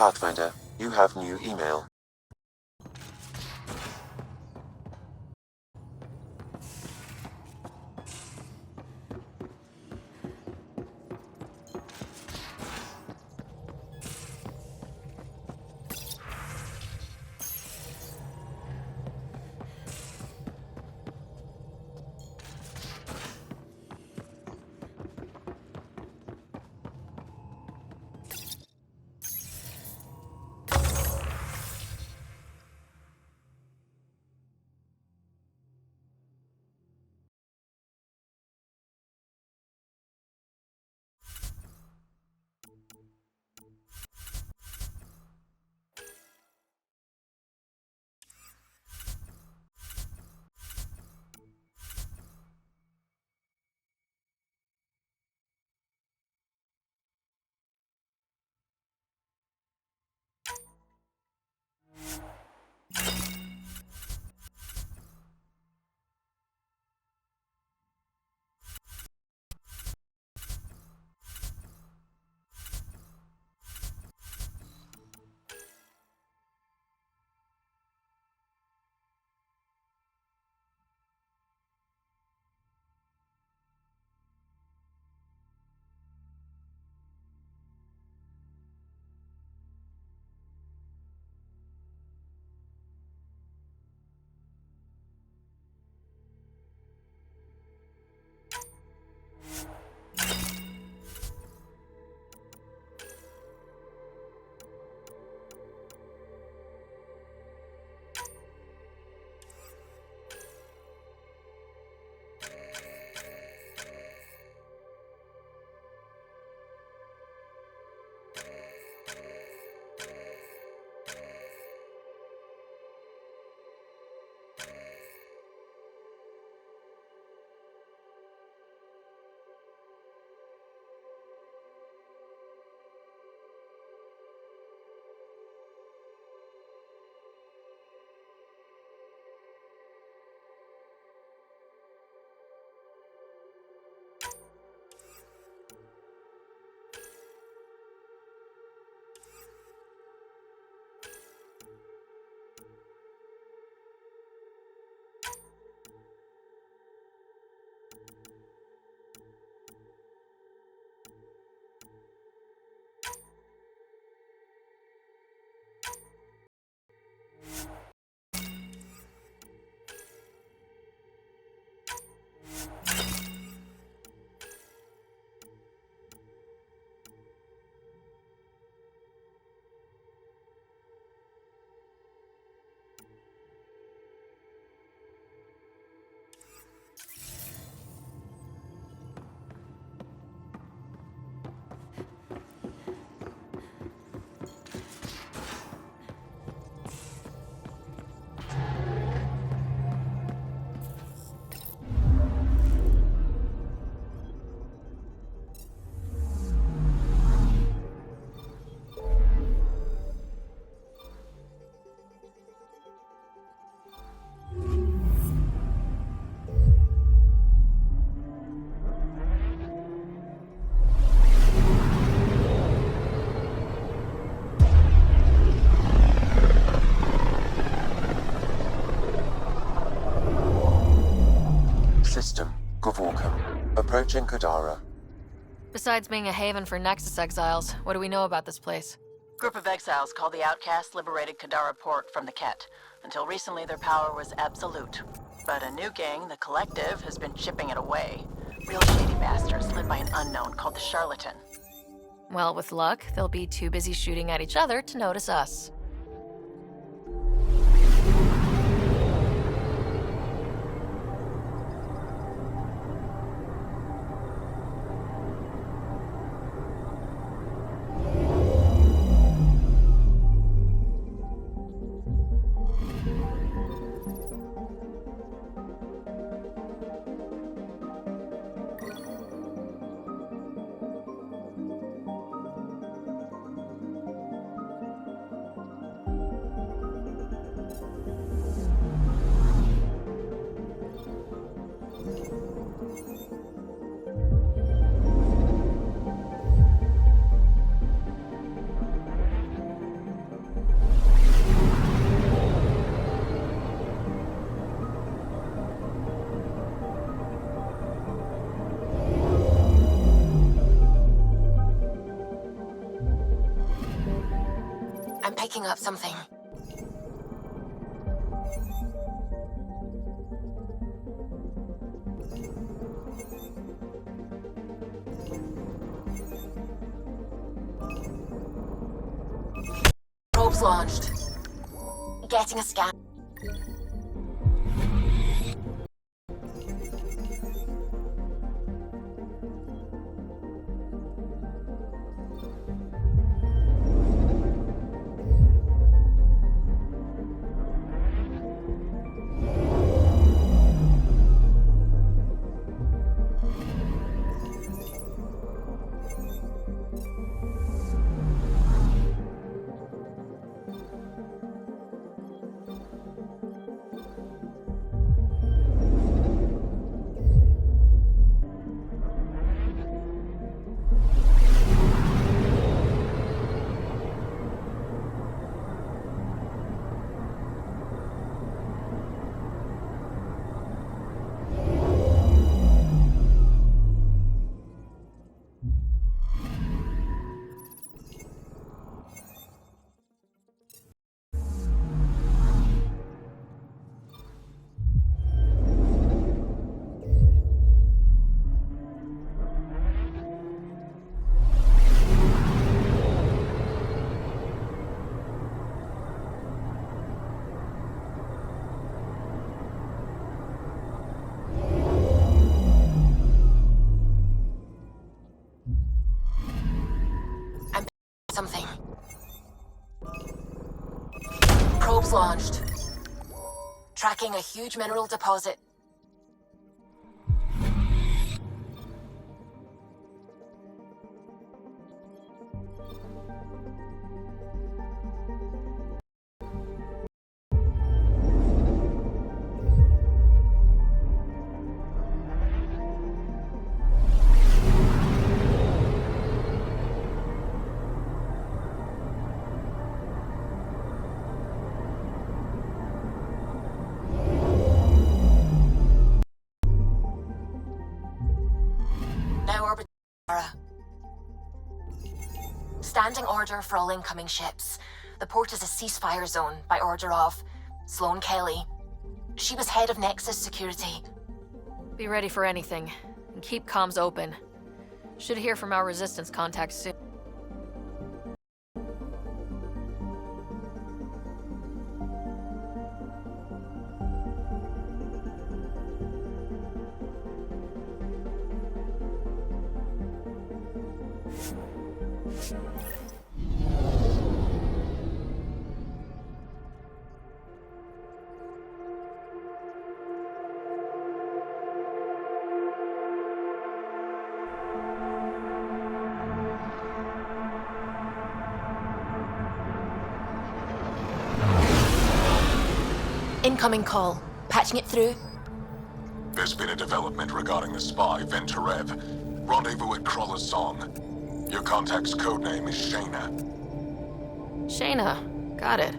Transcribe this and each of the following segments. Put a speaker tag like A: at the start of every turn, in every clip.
A: Pathfinder, you have new email. Approaching Kadara.
B: Besides being a haven for Nexus exiles, what do we know about this place?
C: Group of exiles called the Outcasts liberated Kadara Port from the Ket. Until recently, their power was absolute. But a new gang, the Collective, has been chipping it away. Real shady bastards led by an unknown called the Charlatan.
B: Well, with luck, they'll be too busy shooting at each other to notice us.
D: I'm picking up something. Probes launched. Getting a scan. Something. Probes launched. Tracking a huge mineral deposit. Now orbiting Kadara. Standing order for all incoming ships. The port is a ceasefire zone by order of Sloane Kelly. She was head of Nexus security.
B: Be ready for anything, and keep comms open. Should hear from our resistance contacts soon. Incoming call. Patching it through.
E: There's been a development regarding the spy, Venturev. Rendezvous at Crawler's Song. Your contact's codename is Shayna.
B: Shayna. Got it.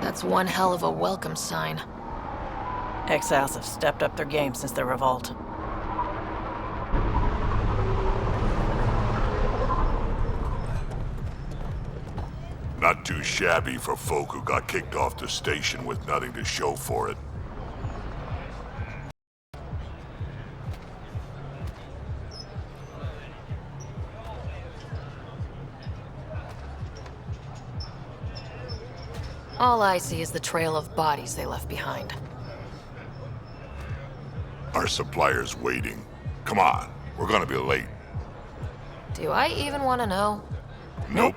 B: That's one hell of a welcome sign.
C: Exiles have stepped up their game since their revolt.
F: Not too shabby for folk who got kicked off the station with nothing to show for it.
B: All I see is the trail of bodies they left behind.
F: Our supplier's waiting. Come on, we're gonna be late.
B: Do I even want to know?
F: Nope.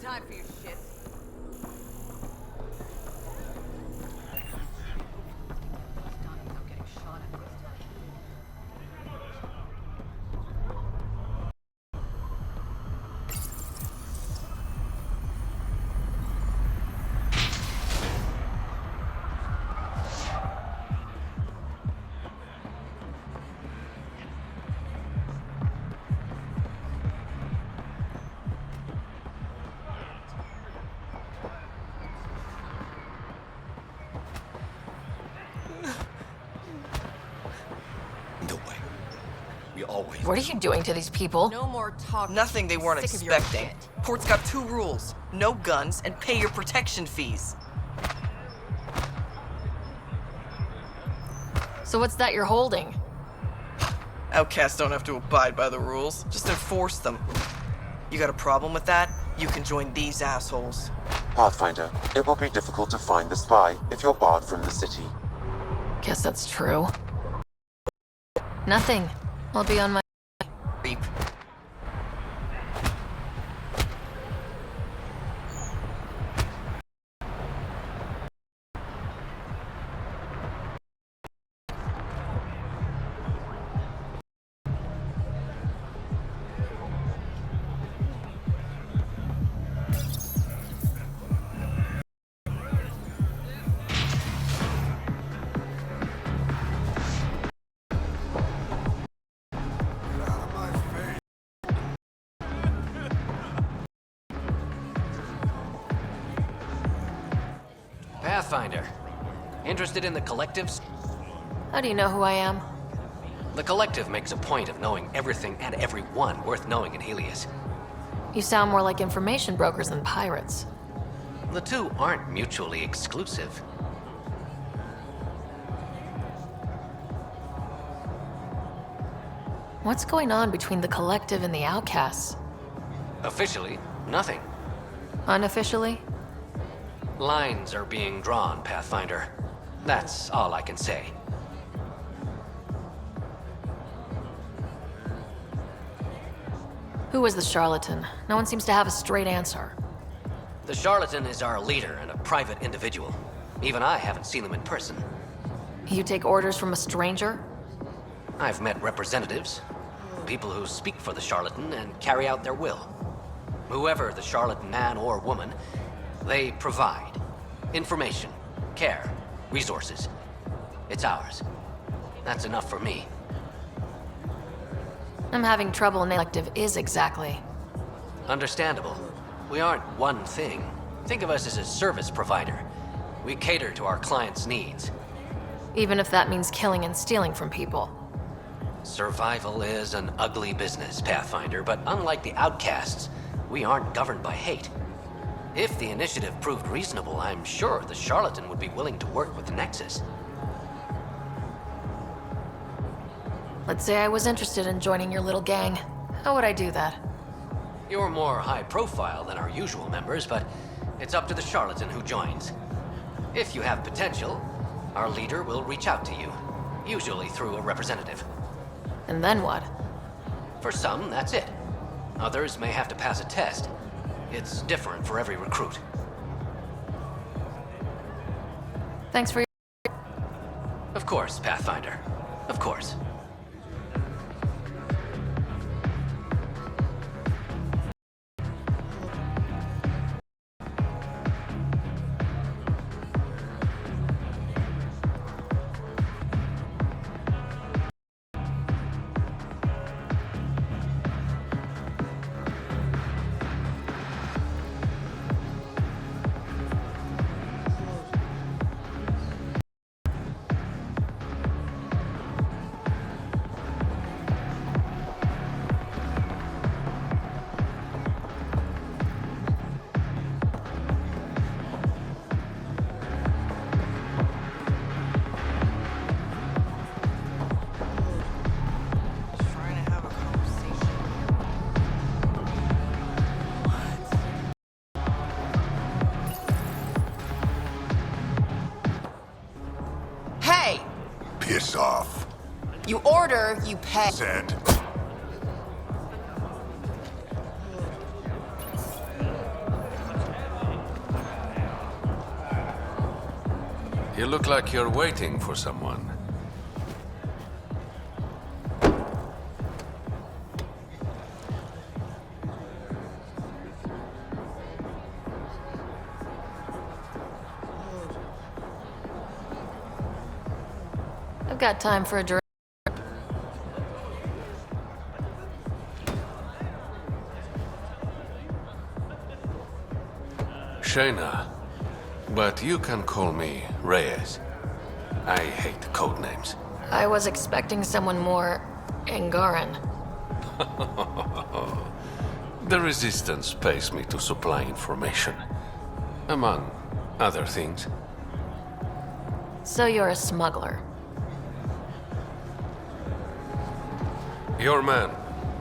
G: Time for your shit.
B: What are you doing to these people?
G: No more talk.
H: Nothing they weren't
G: Sick of your
H: expecting.
G: shit.
H: Port's got 2 rules. No guns, and pay your protection fees.
B: So what's that you're holding?
H: Outcasts don't have to abide by the rules. Just enforce them. You got a problem with that? You can join these assholes.
A: Pathfinder, it will be difficult to find the spy if you're barred from the city.
B: Guess that's true. Nothing. I'll be on my...
H: Creep.
I: Pathfinder. Interested in the collectives?
B: How do you know who I am?
I: The collective makes a point of knowing everything and everyone worth knowing in Helios.
B: You sound more like information brokers than pirates.
I: The two aren't mutually exclusive.
B: What's going on between the collective and the outcasts?
I: Officially, nothing.
B: Unofficially?
I: Lines are being drawn, Pathfinder. That's all I can say.
B: Who is the charlatan? No one seems to have a straight answer.
I: The charlatan is our leader and a private individual. Even I haven't seen him in person.
B: You take orders from a stranger?
I: I've met representatives, people who speak for the charlatan and carry out their will. Whoever the charlatan man or woman, they provide information, care, resources. It's ours. That's enough for me.
B: I'm having trouble in elective is exactly.
I: Understandable. We aren't one thing. Think of us as a service provider. We cater to our clients' needs.
B: Even if that means killing and stealing from people.
I: Survival is an ugly business, Pathfinder, but unlike the outcasts, we aren't governed by hate. If the initiative proved reasonable, I'm sure the charlatan would be willing to work with the Nexus.
B: Let's say I was interested in joining your little gang. How would I do that?
I: You're more high profile than our usual members, but it's up to the charlatan who joins. If you have potential, our leader will reach out to you, usually through a representative.
B: And then what?
I: For some, that's it. Others may have to pass a test. It's different for every recruit.
B: Thanks for your...
I: Of course, Pathfinder. Of course.
H: Trying to have a conversation. What? Hey!
F: Piss off.
H: You order, you pay.
F: Said.
J: You look like you're waiting for someone.
B: I've got time for a drink.
J: Shayna. But you can call me Reyes. I hate code names.
B: I was expecting someone more Angaran.
J: The Resistance pays me to supply information. Among other things.
B: So you're a smuggler.
J: Your man,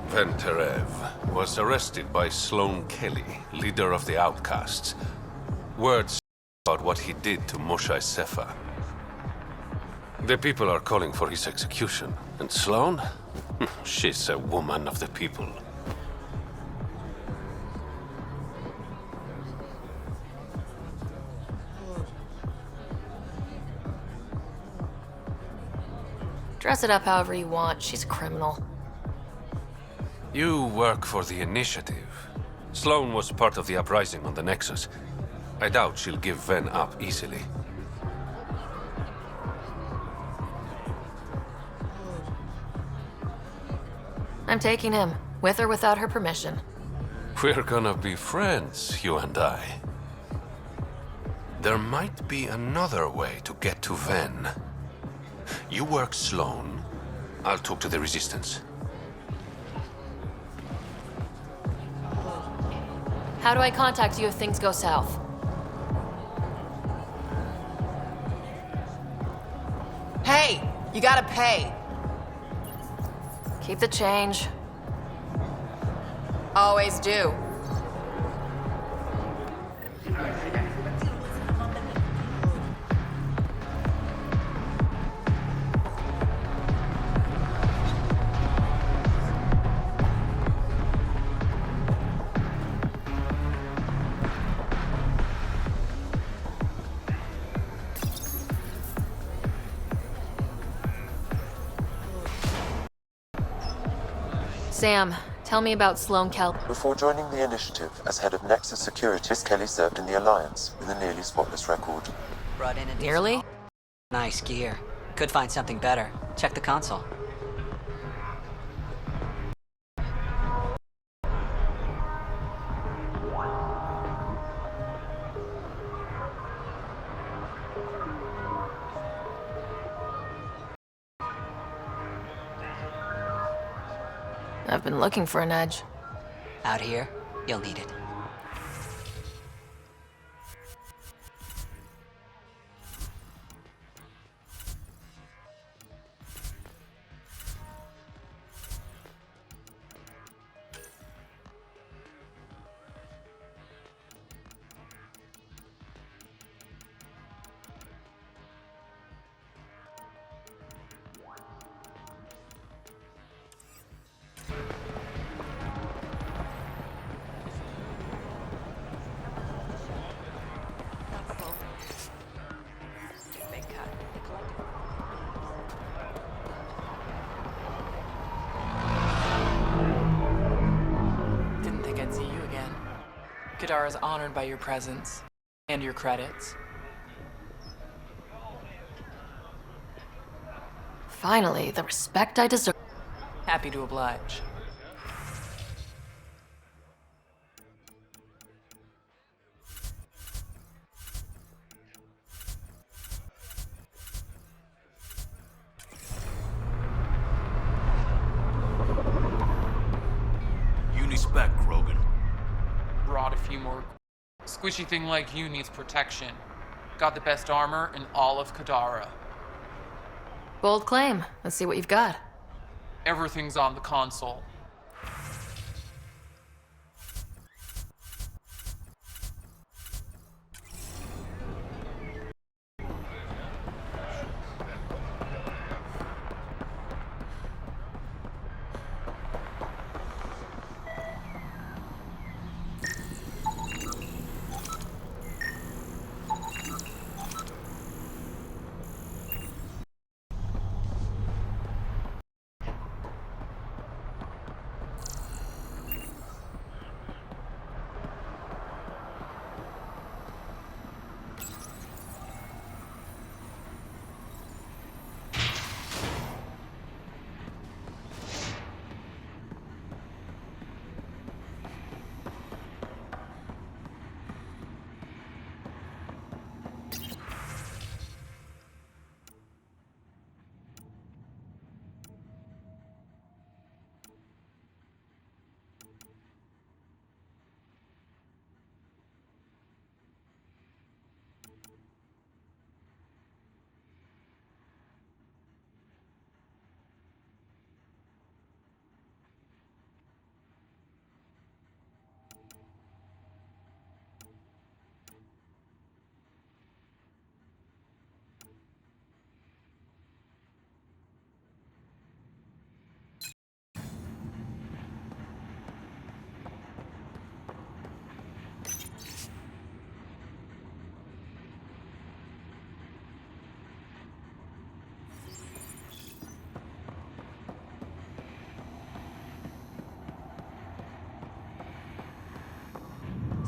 J: Venterev, was arrested by Sloane Kelly, leader of the Outcasts. Words about what he did to Moshae Sefa. The people are calling for his execution. And Sloane? She's a woman of the people.
B: Dress it up however you want. She's a criminal.
J: You work for the Initiative. Sloane was part of the uprising on the Nexus. I doubt she'll give Ven up easily.
B: I'm taking him, with or without her permission.
J: We're gonna be friends, you and I. There might be another way to get to Ven. You work Sloane. I'll talk to the Resistance.
B: How do I contact you if things go south?
H: Hey! You gotta pay.
B: Keep the change.
H: Always do.
B: Sam, tell me about Sloane Kelly.
A: Before joining the Initiative as head of Nexus Security, Miss Kelly served in the Alliance with a nearly spotless record.
B: Nearly?
K: Nice gear. Could find something better. Check the console.
B: I've been looking for an edge.
K: Out here, you'll need it.
L: Didn't think I'd see you again. Kadara's honored by your presence and your credits.
B: Finally, the respect I deserve.
L: Happy to oblige.
M: Unispec, Krogan.
L: Brought a few more. Squishy thing like you needs protection. Got the best armor in all of Kadara.
B: Bold claim. Let's see what you've got.
L: Everything's on the console.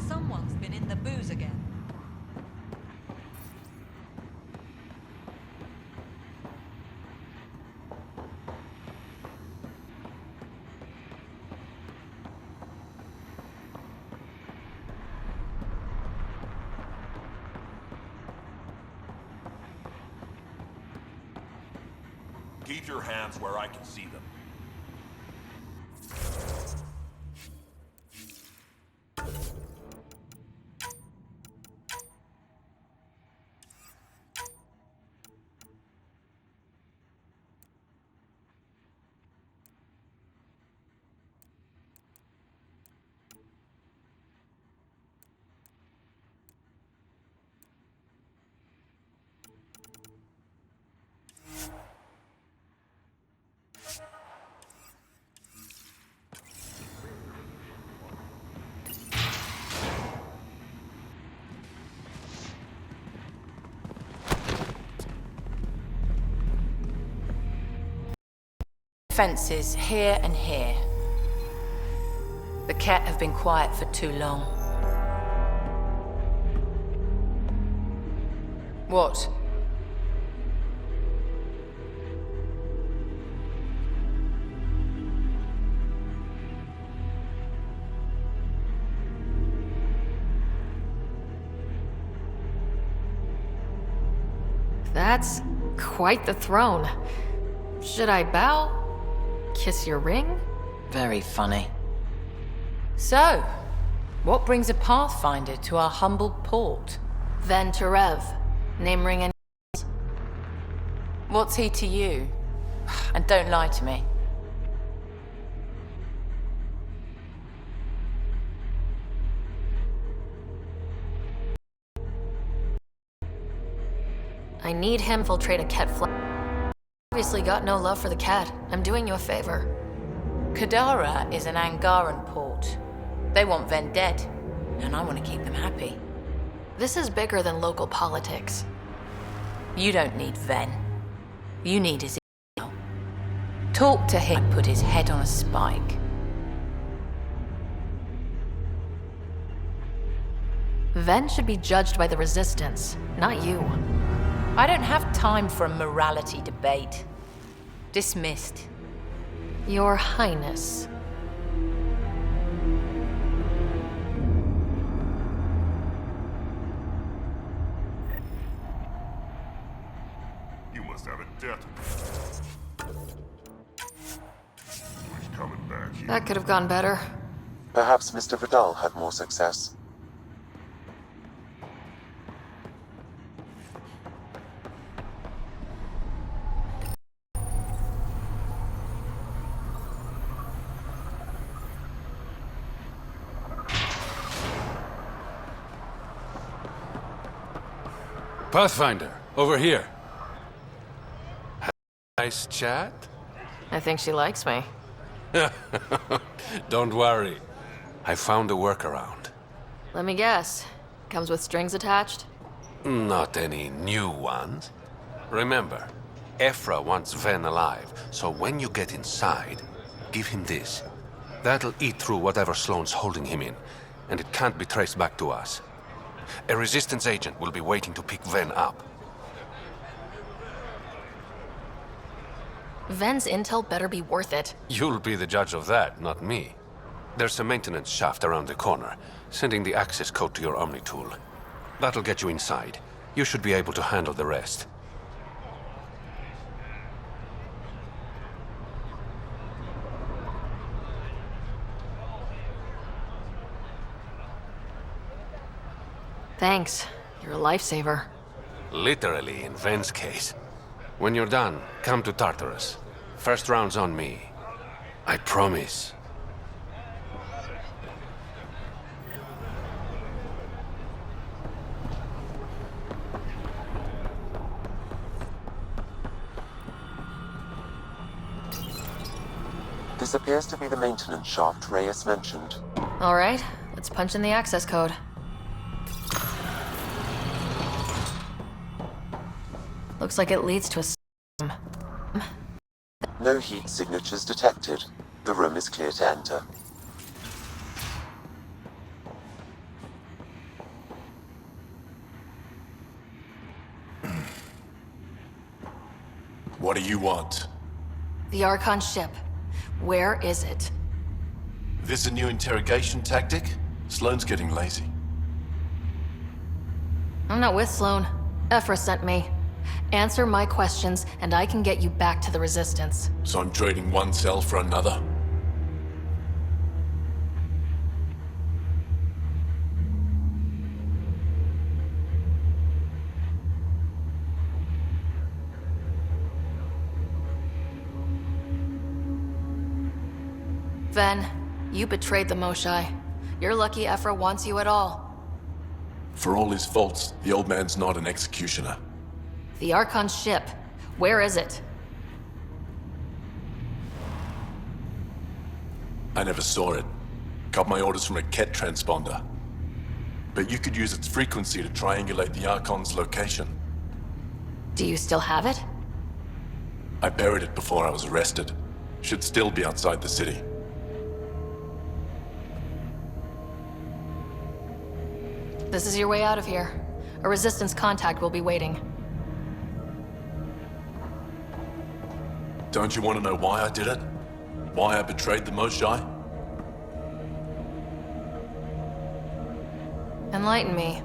G: Someone's been in the booze again.
M: Keep your hands where I can see them.
C: Fences here and here. The cat have been quiet for too long. What?
B: That's quite the throne. Should I bow? Kiss your ring?
C: Very funny. So, what brings a Pathfinder to our humble port?
B: Ven Terev. Name ring and...
C: What's he to you? And don't lie to me.
B: I need him to infiltrate a cat Flux. Obviously got no love for the cat. I'm doing you a favor.
C: Kadara is an Angaran port. They want Ven dead, and I want to keep them happy.
B: This is bigger than local politics.
C: You don't need Ven. You need his email. Talk to him and put his head on a spike.
B: Ven should be judged by the Resistance, not you.
C: I don't have time for a morality debate. Dismissed.
B: Your Highness.
F: You must have a death. Who's coming back here?
B: That could have gone better.
A: Perhaps Mr. Vidal had more success.
J: Pathfinder, over here. Nice chat?
B: I think she likes me.
J: Don't worry. I found a workaround.
B: Let me guess. Comes with strings attached?
J: Not any new ones. Remember, Ephra wants Ven alive, so when you get inside, give him this. That'll eat through whatever Sloane's holding him in, and it can't be traced back to us. A Resistance agent will be waiting to pick Ven up.
B: Ven's intel better be worth it.
J: You'll be the judge of that, not me. There's a maintenance shaft around the corner, sending the access code to your Omni tool. That'll get you inside. You should be able to handle the rest.
B: Thanks. You're a lifesaver.
J: Literally, in Ven's case. When you're done, come to Tartarus. First round's on me. I promise.
A: This appears to be the maintenance shaft Reyes mentioned.
B: All right, let's punch in the access code. Looks like it leads to a...
A: No heat signatures detected. The room is clear to enter.
M: What do you want?
B: The Archon ship. Where is it?
M: This a new interrogation tactic? Sloane's getting lazy.
B: I'm not with Sloane. Ephra sent me. Answer my questions, and I can get you back to the Resistance.
M: So I'm trading one cell for another?
B: Ven, you betrayed the Moshai. You're lucky Ephra wants you at all.
M: For all his faults, the old man's not an executioner.
B: The Archon ship. Where is it?
M: I never saw it. Got my orders from a Ket transponder. But you could use its frequency to triangulate the Archon's location.
B: Do you still have it?
M: I buried it before I was arrested. Should still be outside the city.
B: This is your way out of here. A Resistance contact will be waiting.
M: Don't you want to know why I did it? Why I betrayed the Moshai?
B: Enlighten me.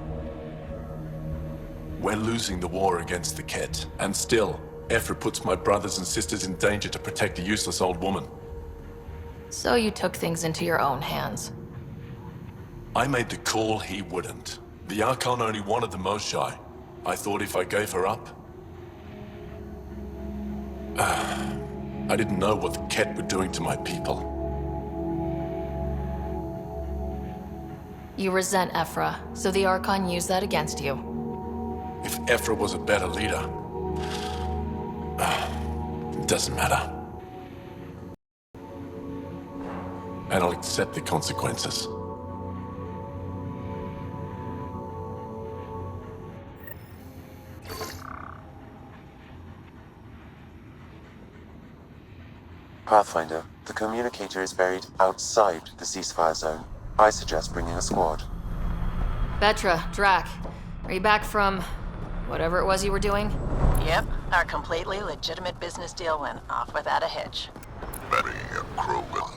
M: We're losing the war against the Ket, and still, Ephra puts my brothers and sisters in danger to protect a useless old woman.
B: So you took things into your own hands.
M: I made the call he wouldn't. The Archon only wanted the Moshae. I thought if I gave her up... I didn't know what the Ket were doing to my people.
B: You resent Ephra, so the Archon used that against you.
M: If Ephra was a better leader... it doesn't matter. And I'll accept the consequences.
A: Pathfinder, the communicator is buried outside the ceasefire zone. I suggest bringing a squad.
B: Vetra, Drac, are you back from whatever it was you were doing?
C: Yep, our completely legitimate business deal went off without a hitch.
F: Betting a Krogan.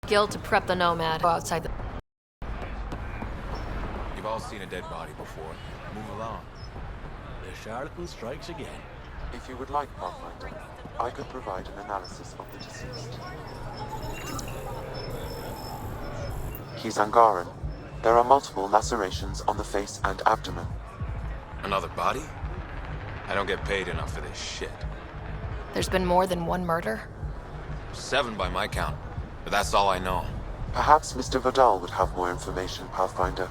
B: Guild to prep the Nomad outside the...
N: You've all seen a dead body before. Move along.
O: The charlatan strikes again.
A: If you would like, Pathfinder, I could provide an analysis of the deceased. He's Angaran. There are multiple lacerations on the face and abdomen.
N: Another body? I don't get paid enough for this shit.
B: There's been more than one murder?
N: 7 by my count, but that's all I know.
A: Perhaps Mr. Vidal would have more information, Pathfinder.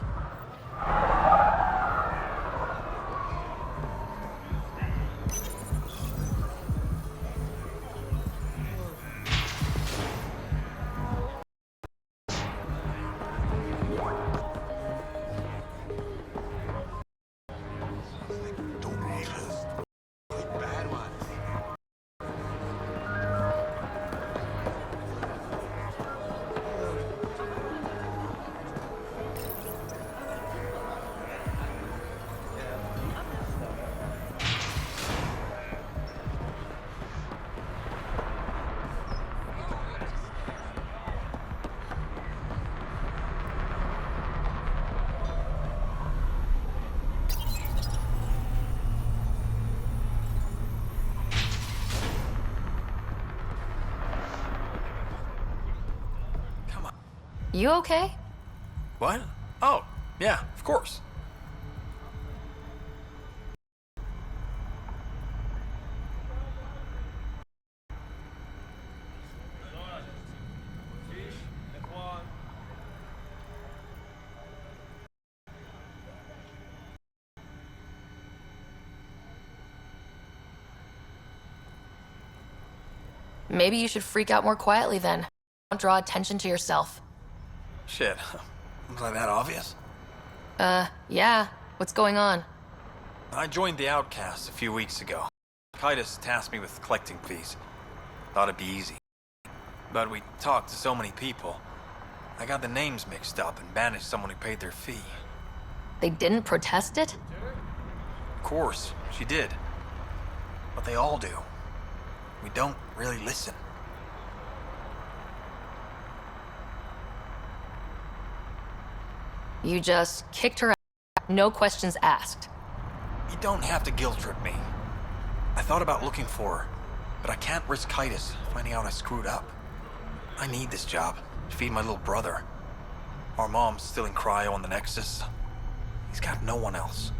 B: You okay?
O: What? Oh, yeah, of course.
B: Maybe you should freak out more quietly then. Don't draw attention to yourself.
O: Shit. Was I that obvious?
B: Yeah. What's going on?
O: I joined the Outcasts a few weeks ago. Titus tasked me with collecting fees. Thought it'd be easy. But we talked to so many people. I got the names mixed up and banished someone who paid their fee.
B: They didn't protest it?
O: Of course, she did. But they all do. We don't really listen.
B: You just kicked her out, no questions asked.
O: You don't have to guilt trip me. I thought about looking for her, but I can't risk Titus finding out I screwed up. I need this job to feed my little brother. Our mom's still in cryo on the Nexus. He's got no one else.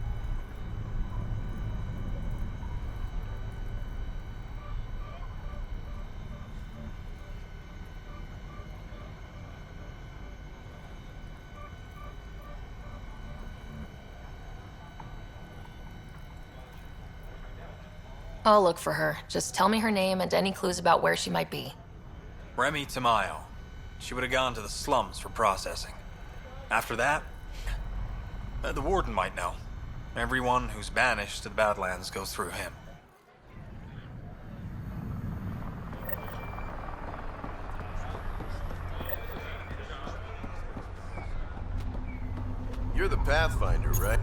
B: I'll look for her. Just tell me her name and any clues about where she might be.
O: Remy Tamayo. She would have gone to the slums for processing. After that, the warden might know. Everyone who's banished to the Badlands goes through him.
P: You're the Pathfinder, right?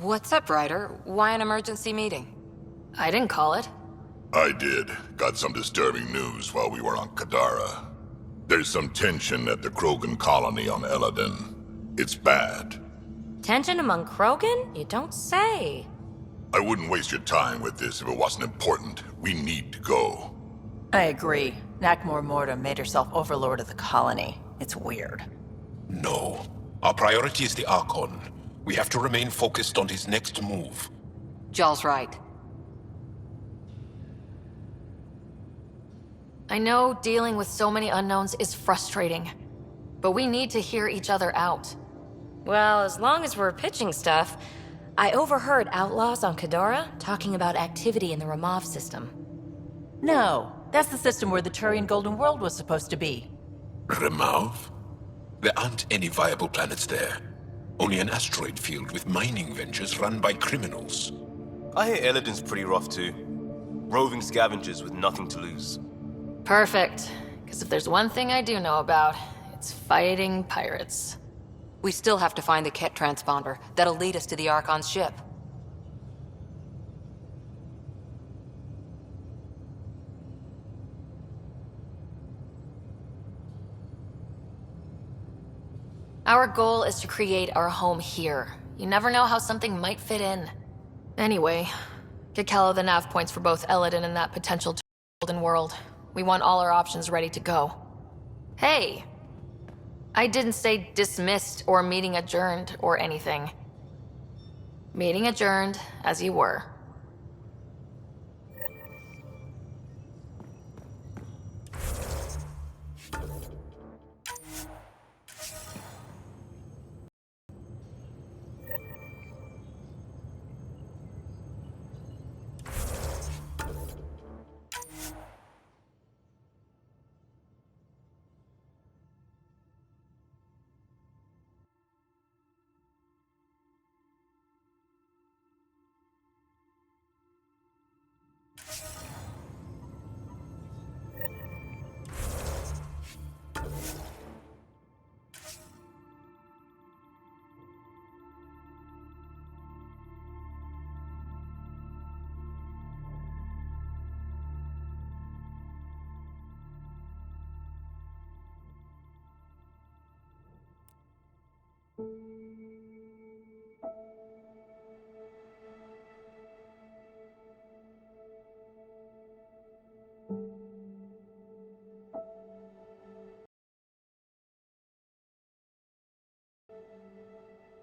D: What's up, Ryder? Why an emergency meeting?
B: I didn't call it.
F: I did. Got some disturbing news while we were on Kadara. There's some tension at the Krogan colony on Eladin. It's bad.
P: Tension among Krogan? You don't say.
F: I wouldn't waste your time with this if it wasn't important. We need to go.
C: I agree. Nakmor Morta made herself overlord of the colony. It's weird.
Q: No. Our priority is the Archon. We have to remain focused on his next move.
D: Jall's right.
B: I know dealing with so many unknowns is frustrating, but we need to hear each other out.
P: Well, as long as we're pitching stuff, I overheard outlaws on Kadara talking about activity in the Ramov system.
C: No, that's the system where the Turian Golden World was supposed to be.
Q: Remov? There aren't any viable planets there. Only an asteroid field with mining ventures run by criminals.
R: I hear Eladin's pretty rough too. Roving scavengers with nothing to lose.
B: Perfect. Because if there's one thing I do know about, it's fighting pirates.
D: We still have to find the Ket transponder. That'll lead us to the Archon's ship.
B: Our goal is to create our home here. You never know how something might fit in. Anyway, get Kello the nav points for both Eladin and that potential Golden World. We want all our options ready to go. Hey! I didn't say dismissed or meeting adjourned or anything. Meeting adjourned, as you were.